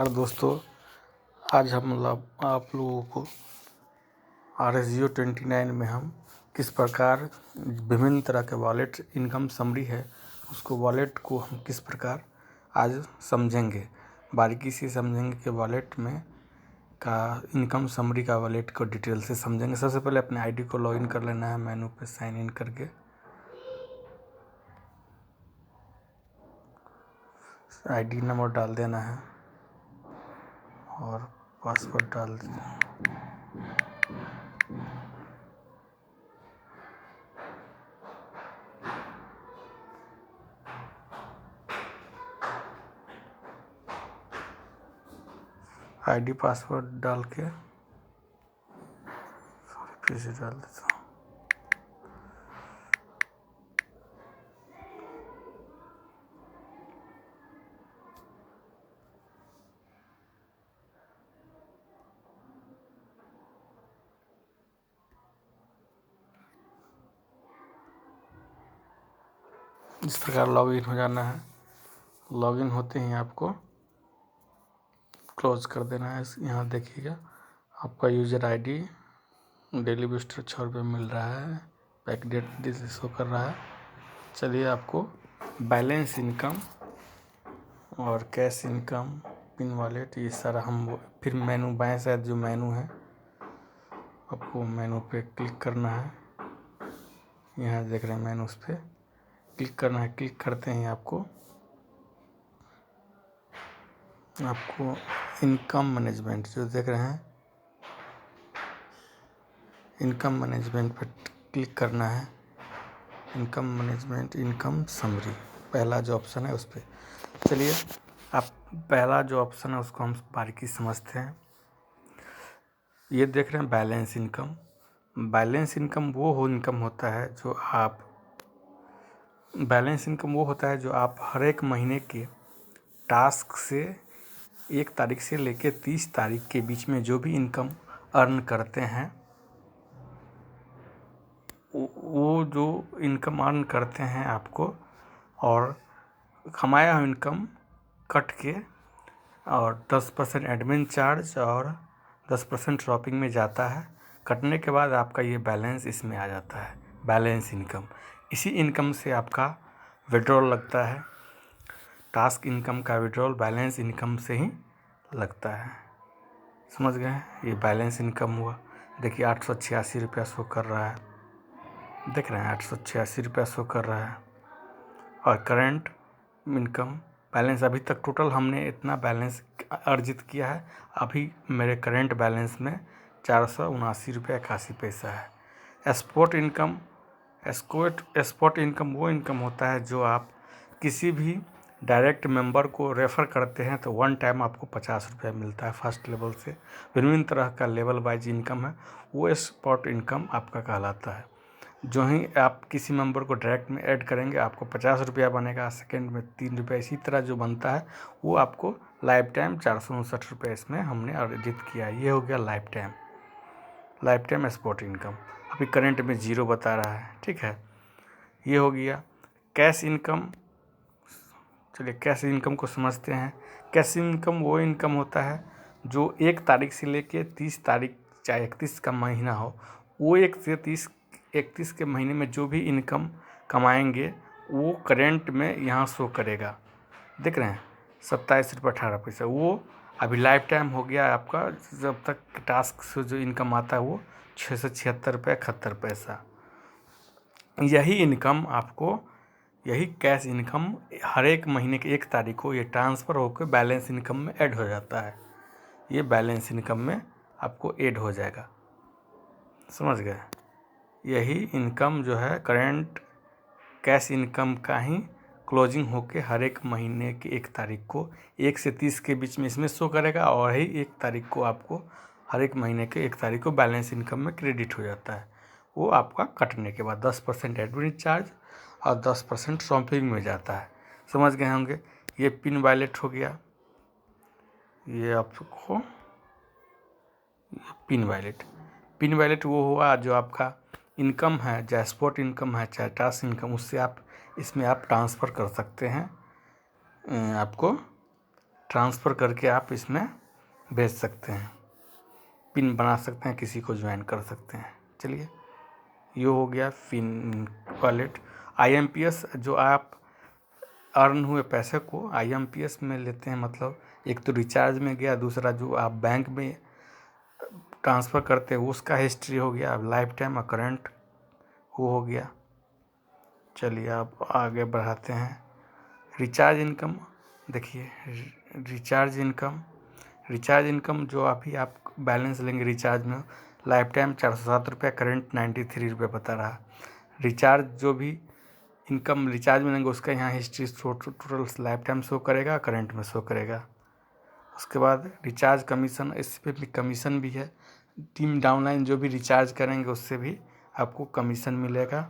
और दोस्तों, आज हम आप लोगों को RS-Geo29 में हम किस प्रकार विभिन्न तरह के वॉलेट इनकम समरी है उसको वॉलेट को हम किस प्रकार आज समझेंगे, बारीकी से समझेंगे कि वॉलेट में का इनकम समरी का वॉलेट को डिटेल से समझेंगे। सबसे पहले अपने आईडी को लॉगिन कर लेना है, मेनू पे साइन इन करके आईडी नंबर डाल देना है और पासवर्ड डाल देना है। आईडी पासवर्ड डाल के फिर से डाल देता हूँ। इस प्रकार लॉगिन हो जाना है। लॉगिन होते ही आपको क्लोज कर देना है। यहाँ देखिएगा आपका यूज़र आईडी डेली बूस्टर 6 रुपये मिल रहा है, बैक डेट दिस शो कर रहा है। चलिए आपको बैलेंस इनकम और कैश इनकम, पिन वॉलेट, ये सारा हम फिर मेनू बाएं साइड जो मेनू है आपको मेनू पे क्लिक करना है। यहाँ देख रहे हैं मेनू, उस पर क्लिक करना है। क्लिक करते ही आपको इनकम मैनेजमेंट जो देख रहे हैं, इनकम मैनेजमेंट पर क्लिक करना है। इनकम मैनेजमेंट, इनकम समरी, पहला जो ऑप्शन है उस पर चलिए। आप पहला जो ऑप्शन है उसको हम बारीकी समझते हैं। ये देख रहे हैं बैलेंस इनकम। बैलेंस इनकम वो इनकम होता है जो आप बैलेंस इनकम वो होता है जो आप हर एक महीने के टास्क से 1 तारीख से लेकर 30 तारीख के बीच में जो भी इनकम अर्न करते हैं, वो जो इनकम अर्न करते हैं आपको, और कमाया हुआ इनकम कट के और 10% एडमिन चार्ज और 10% शॉपिंग में जाता है। कटने के बाद आपका ये बैलेंस इसमें आ जाता है, बैलेंस इनकम। इसी इनकम से आपका विड्रॉल लगता है। टास्क इनकम का विड्रॉल बैलेंस इनकम से ही लगता है। समझ गए? ये बैलेंस इनकम हुआ। देखिए 886 रुपया शो कर रहा है, देख रहे हैं 886 रुपया शो कर रहा है। और करंट इनकम बैलेंस, अभी तक टोटल हमने इतना बैलेंस अर्जित किया है। अभी मेरे करंट बैलेंस में 479 रुपया 81 पैसा है। स्पॉट इनकम, स्पॉट इनकम वो इनकम होता है जो आप किसी भी डायरेक्ट मेंबर को रेफ़र करते हैं तो वन टाइम आपको 50 रुपया मिलता है फर्स्ट लेवल से। विभिन्न तरह का लेवल वाइज इनकम है, वो स्पॉट इनकम आपका कहलाता है। जो ही आप किसी मेंबर को डायरेक्ट में ऐड करेंगे आपको 50 रुपया बनेगा, सेकेंड में 3 रुपया, इसी तरह जो बनता है वो आपको लाइफ टाइम 459 रुपये इसमें हमने अर्जित किया। ये हो गया लाइफ टाइम स्पॉट इनकम। अभी करंट में 0 बता रहा है, ठीक है। ये हो गया कैश इनकम। चलिए कैश इनकम को समझते हैं। कैश इनकम वो इनकम होता है जो 1 तारीख से लेके 30 तारीख, चाहे 31 का महीना हो, वो 1 से 31 के महीने में जो भी इनकम कमाएंगे वो करेंट में यहाँ शो करेगा। देख रहे हैं 27 रुपये 18 पैसा। वो अभी लाइफ टाइम हो गया आपका, जब तक टास्क से जो इनकम आता है वो 676 रुपये 71 पैसा। यही इनकम आपको, यही कैश इनकम हर एक महीने के 1 तारीख को ये ट्रांसफ़र होकर बैलेंस इनकम में ऐड हो जाता है। ये बैलेंस इनकम में आपको ऐड हो जाएगा। समझ गए? यही इनकम जो है करंट कैश इनकम का ही क्लोजिंग होके हर एक महीने की 1 तारीख को 1 से 30 के बीच में इसमें शो करेगा, और ही 1 तारीख को आपको हर एक महीने के 1 तारीख को बैलेंस इनकम में क्रेडिट हो जाता है। वो आपका कटने के बाद 10% एडमिन चार्ज और 10% शॉपिंग में जाता है। समझ गए होंगे? ये पिन वॉलेट हो गया। ये आपको पिन वॉलेट वो हुआ जो आपका इनकम है, चाहे स्पॉट इनकम है चाहे टास्क इनकम, उससे आप इसमें आप ट्रांसफ़र कर सकते हैं आपको ट्रांसफ़र करके आप इसमें भेज सकते हैं, पिन बना सकते हैं, किसी को ज्वाइन कर सकते हैं। चलिए, ये हो गया फिन वॉलेट। IMPS जो आप अर्न हुए पैसे को IMPS में लेते हैं, मतलब एक तो रिचार्ज में गया, दूसरा जो आप बैंक में ट्रांसफ़र करते हैं उसका हिस्ट्री हो गया, अब लाइफ टाइम और करंट वो हो गया। चलिए आप आगे बढ़ाते हैं। रिचार्ज इनकम देखिए, रिचार्ज इनकम जो अभी आप बैलेंस लेंगे रिचार्ज में, लाइफ टाइम 407 रुपये, करंट 93 रुपये बता रहा। रिचार्ज जो भी इनकम रिचार्ज में लेंगे उसका यहाँ history total life time show करेगा, करंट में शो करेगा। उसके बाद रिचार्ज कमीशन, इस पर भी कमीशन भी है। टीम डाउनलाइन जो भी रिचार्ज करेंगे उससे भी आपको कमीशन मिलेगा,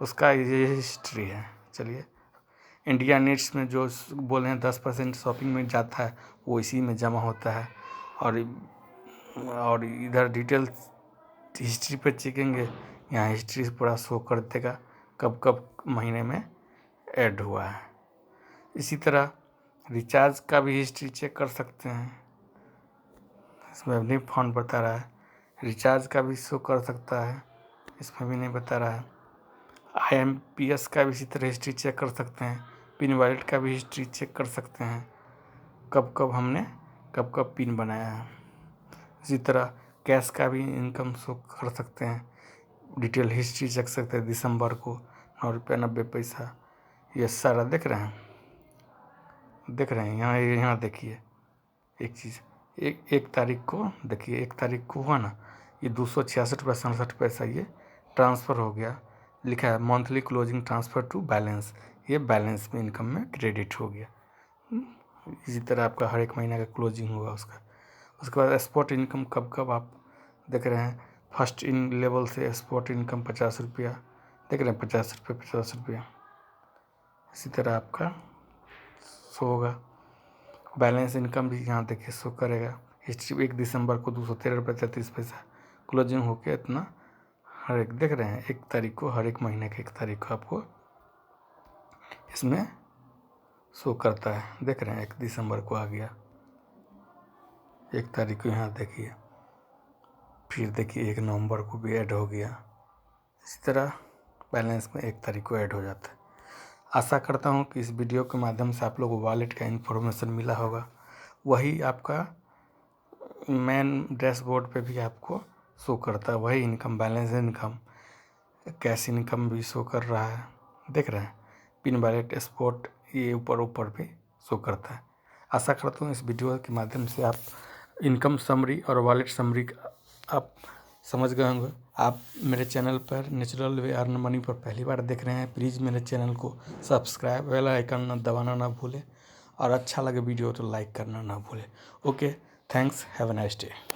उसका ये हिस्ट्री है। चलिए, इंडिया नेट्स में जो बोले हैं 10% शॉपिंग में जाता है वो इसी में जमा होता है। और इधर डिटेल हिस्ट्री पे चेकेंगे, यहाँ हिस्ट्री पूरा शो कर देगा कब कब महीने में ऐड हुआ है। इसी तरह रिचार्ज का भी हिस्ट्री चेक कर सकते हैं, इसमें नहीं फोन बता रहा है। रिचार्ज का भी शो कर सकता है, इसमें भी नहीं बता रहा है। IMPS का भी इसी तरह हिस्ट्री चेक कर सकते हैं। पिन वॉलेट का भी हिस्ट्री चेक कर सकते हैं, कब कब पिन बनाया है। इसी तरह कैश का भी इनकम शो कर सकते हैं, डिटेल हिस्ट्री चेक सकते हैं। दिसंबर को 9 रुपये 90 पैसा, ये सारा देख रहे हैं यहाँ देखिए एक चीज़, एक तारीख को देखिए, 1 तारीख को हुआ ना, ये 266 रुपये 67 पैसा ये ट्रांसफ़र हो गया। लिखा है monthly closing transfer to balance, ये बैलेंस में इनकम में क्रेडिट हो गया। इसी तरह आपका हर एक महीना का क्लोजिंग होगा उसका। उसके बाद स्पॉट इनकम कब आप देख रहे हैं, फर्स्ट इन लेवल से स्पॉट इनकम 50 रुपया देख रहे हैं, 50 रुपया। इसी तरह आपका शो होगा। बैलेंस इनकम भी यहाँ देखिए शो करेगा। हिस्ट्री 1 दिसंबर को 213 रुपये 33 पैसा क्लोजिंग होके इतना, हर एक देख रहे हैं 1 तारीख को, हर एक महीने के 1 तारीख को आपको इसमें शो करता है। देख रहे हैं 1 दिसंबर को आ गया, 1 तारीख को यहाँ देखिए, फिर देखिए 1 नवंबर को भी ऐड हो गया। इसी तरह बैलेंस में 1 तारीख को ऐड हो जाता है। आशा करता हूँ कि इस वीडियो के माध्यम से आप लोगों को वॉलेट का इन्फॉर्मेशन मिला होगा। वही आपका मेन डैशबोर्ड पे भी आपको शो करता है, वही income, balance income, cash income भी शो कर रहा है। देख रहे हैं पिन वॉलेट स्पॉट, ये ऊपर भी शो करता है। आशा करता हूँ इस वीडियो के माध्यम से आप इनकम समरी और वॉलेट समरी आप समझ गए होंगे। आप मेरे चैनल पर नेचुरल वे अर्न मनी पर पहली बार देख रहे हैं, प्लीज़ मेरे चैनल को सब्सक्राइब, बेल आइकन दबाना ना भूलें, और अच्छा लगे वीडियो तो लाइक करना ना भूलें। Okay, thanks, have a nice day.